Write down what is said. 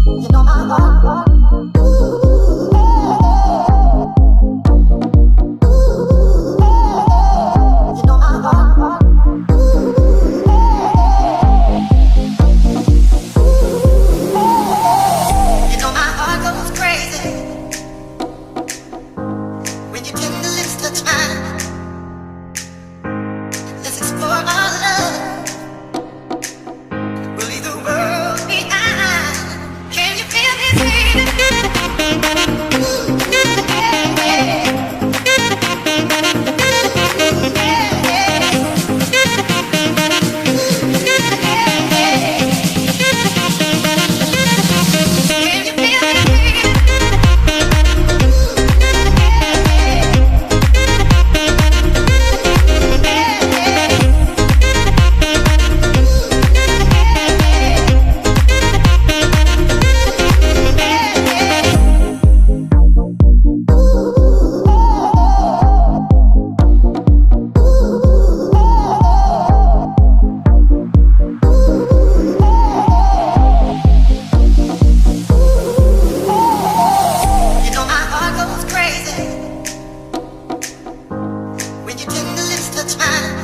You know my heart. You know my heart. You know my heart goes crazy when your tender lips touch mine. Let's explore our love. We'll leave the world behind. Can you feel this beat? When your tender lips touch mine.